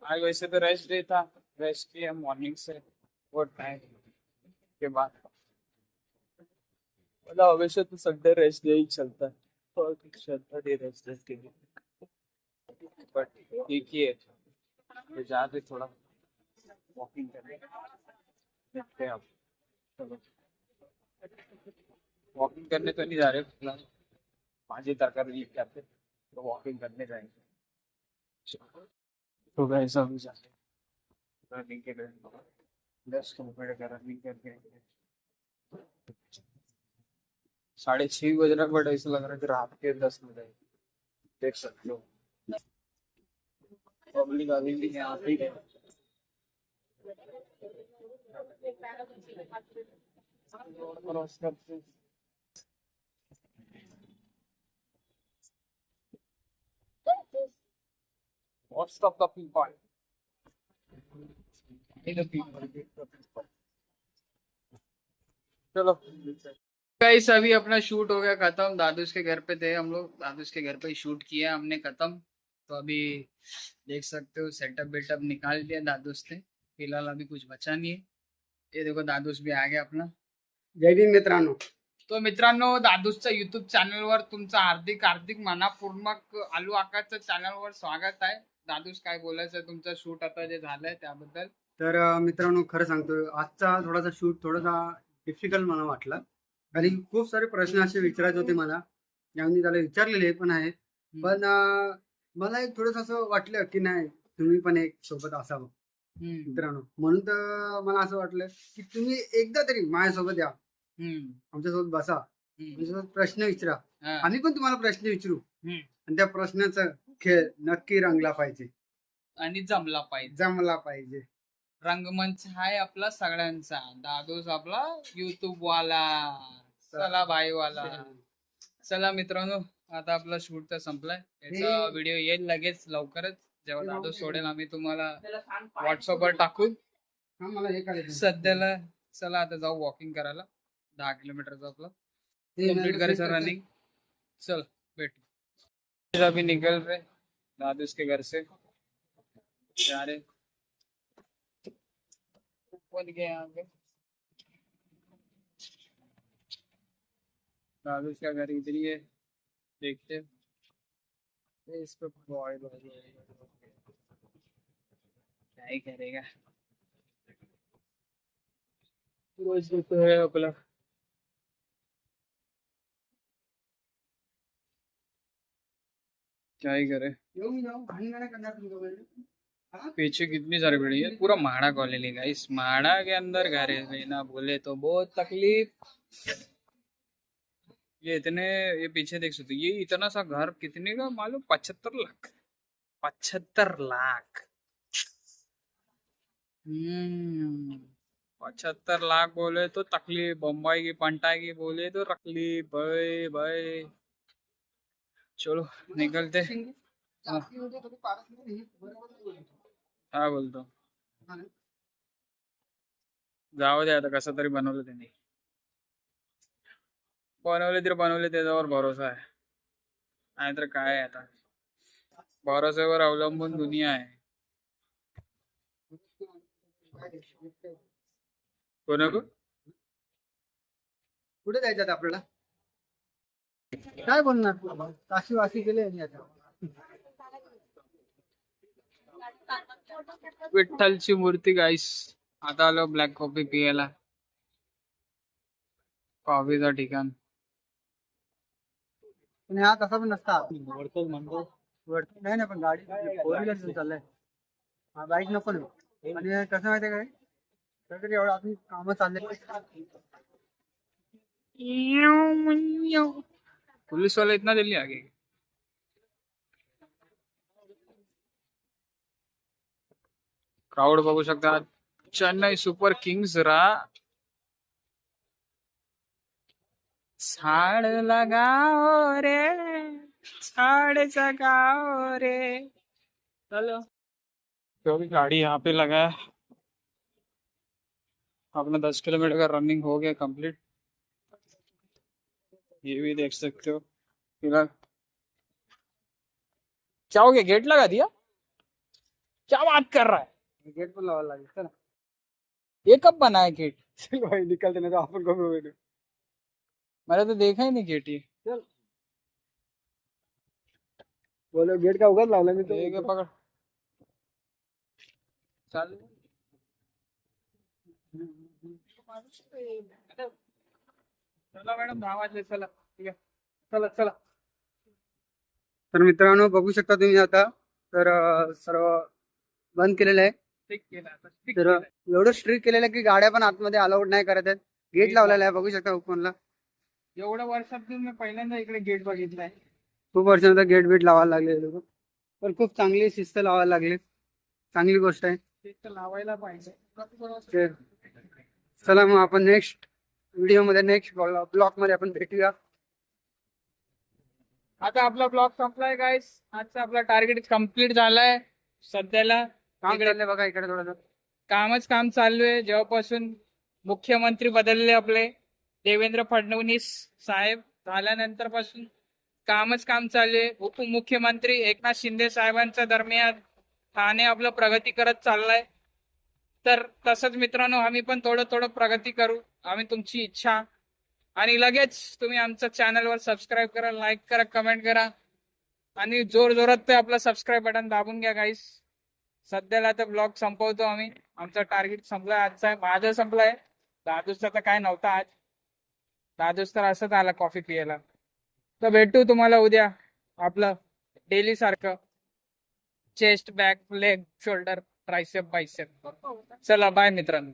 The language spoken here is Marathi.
आज वैसे तो रेस्ट डे था, रेस्ट किया मॉर्निंग से वो टाइम के बाद। मतलब हमेशा तो संडे रेस्ट डे ही चलता है और सैटरडे रेस्ट डे के लिए, बट ठीक ही है। तो जाते थोड़ा वॉकिंग करने देखते हैं अब। चलो वॉकिंग करने तो नहीं जा रहे फिलहाल, भाजी तरकारी लीव करते तो वॉकिंग करने जाएंगे। तो वैसा भी जाते रनिंग के लिए 10 किलोमीटर का रनिंग करके 6:30 बज रहा है, बट ऐसा लग रहा है कि रात के 10 बजे देख सकते हो। पब्लिक अभी भी यहाँ पे ही है। रोड क्रॉस करते What's the fucking point? चलो गाइस, अभी अपना शूट हो गया खत्म। दादूस के घर पे थे हम लोग, दादूस के घर पे ही शूट किया हमने खत्म। तो अभी देख सकते हो सेटअप वेटअप निकाल दिया दादूस ने, फिलहाल अभी कुछ बचा नहीं है। ये देखो दादूस भी आ गया अपना। जय भीम मित्रांनो. तो मित्रांनो, दादूसच्या युट्यूब चॅनलवर तुमचं हार्दिक हार्दिक मनापूर्वक आलू आकाशच्या चॅनलवर स्वागत आहे। दादूस काय बोलायचं तुमचं शूट आता जे झालंय त्याबद्दल? तर मित्रांनो, खरं सांगतो, आजचा थोडासा शूट थोडासा डिफिकल्ट मला वाटला, कारण खूप सारे प्रश्न असे विचारायचे होते मला, मी त्याला विचारलेले पण आहे. पण मला एक थोडंसं असं वाटलं की नाही, तुम्ही पण एक सोबत असावं मित्रांनो. म्हणून तर मला असं वाटलं की तुम्ही एकदा तरी माझ्यासोबत या, आमच्यासोबत बसा, आमच्यासोबत प्रश्न विचारा, आम्ही पण तुम्हाला प्रश्न विचारू, आणि त्या प्रश्नाचा खेळ नक्की रंगला पाहिजे आणि जमला पाहिजे. रंगमंच आहे आपला सगळ्यांचा, दादूस आपला युट्यूब वाला, चला भाई वाला. चला मित्रांनो, आता आपला शूट तर संपलाय. याचा व्हिडिओ येईल लगेच लवकरच, जेव्हा दादूस सोडेल आम्ही तुम्हाला व्हॉट्सअपवर टाकू. सध्याला चला आता जाऊ वॉकिंग करायला, 10 किलोमीटरचा आपला कंप्लीट करायचं रनिंग. चल भेटू. अभी निकल रहे दादूस के घर से, जा रहे ऊपर गए यहाँ पे। दादूस का घर इधर ही है, देखते इस पे बॉय क्या ही करेगा, रोज तो है अपना। क्या ही करे, पीछे कितनी सारी बिल्डिंग है, पूरा महाड़ा कॉलोनी का, इस महाड़ा के अंदर घर है लेना बोले तो बहुत तकलीफ। ये पीछे देख सकते, ये इतना सा घर कितने का मालूम? 75 लाख। 75 लाख। 75 लाख बोले तो तकलीफ, बम्बई की पंटाई की बोले तो तकलीफ भाई भाई। चलो निकलते। काय बोलतो, जाऊ दे आता, कसं तरी बनवलं त्यांनी, बनवले त्याच्यावर भरोसा आहे, नाहीतर काय आता, भरोश्यावर अवलंबून दुनिया आहे. कोणाको कुठे जायचं आपल्याला? काय बोलणार, काशी वाशी गेले आता. विठ्ठलची मूर्ती गाईस. आता आलो ब्लॅक कॉफी पियाला, कॉफीचा ठिकाण. पण हा तसा पण नसता, वरतो नाही ना, पण गाडी 4 व्हीलर चाललंय, बाईक नको ना. आणि कसं माहितीये काय, तरी एवढं आपण कामं चालले, पुलिस वाला इतना जल्दी आगे. क्राउड बघू शकता, चेन्नई सुपर किंग्स रा झाड लगाओ रे, झाड़ जगाओ रे. चलो, तो भी गाड़ी यहाँ पे लगा है अपना। 10 किलोमीटर का रनिंग हो गया कंप्लीट। ये भी देख सकते हो फिलहाल। क्या हो गया, गेट लगा दिया? क्या बात कर रहा है? गेट पण लावायला लागेल चला. ये कब बना है गेट? चल भाई निकलते नाही तर आपण करू भेटू. मैंने तो देखा ही नहीं गेट ये. चल बोलो गेट का उगाच लावला मी तो. ये पकड़. चाल. चला मॅडम 10 वाजले, चला ठीक आहे, चला चला. तर मित्रांनो बघू शकता तुम्ही आता तर सर्व बंद केलेलं आहे. ठीक केलं आता, ठीक तर केलं. एवढं स्ट्रिक्ट केलेलं आहे की गाड्या पण आतमध्ये अलाउड नाही करत आहेत. गेट लावलेला आहे बघू शकता ओपनला. एवढ्या वर्षातून मी पहिल्यांदा इकडे गेट बघितलाय. खूप वर्षानंतर गेट बीट लावायला लागले लोक, पण खूप चांगली शिस्त लावायला लागले, चांगली गोष्ट आहे. ते तर लावायला पाहिजे. तर चला मग आपण नेक्स्ट व्हिडिओ मध्ये नेक्स्ट ब्लॉग मध्ये आपण भेटूया. आता आपला ब्लॉग संपलाय गाईस. आजचा आपला टार्गेट कम्प्लीट झालाय. सध्याला काम इकडे चाललंय बघा इकडे थोडं. कामच काम चालू आहे. जेव्हापासून मुख्यमंत्री बदलले आपले देवेंद्र फडणवीस साहेब झाल्यानंतर पासून कामच काम चालू आहे. उपमुख्यमंत्री एकनाथ शिंदे साहेबांच्या दरम्यान ठाणे आपलं प्रगती करत चाललाय. तर तसंच मित्रांनो आम्ही पण थोडं थोडं प्रगती करू. आम्ही तुमची इच्छा आणि लगेच तुम्ही आमच्या चॅनलवर सबस्क्राईब करा, लाईक करा, कमेंट करा आणि जोर जोरात ते आपलं सबस्क्राईब बटन दाबून घ्या गाईस. सध्याला आता ब्लॉग संपवतो आम्ही. आमचा टार्गेट संपलाय आजचा. माझं संपलाय. दादूचा तर काय नव्हता आज. दादूच तर असंच आला कॉफी पियाला. तर भेटू तुम्हाला उद्या आपलं डेली सारखं chest, back, leg, shoulder, tricep, bicep. चला बाय मित्रांनो.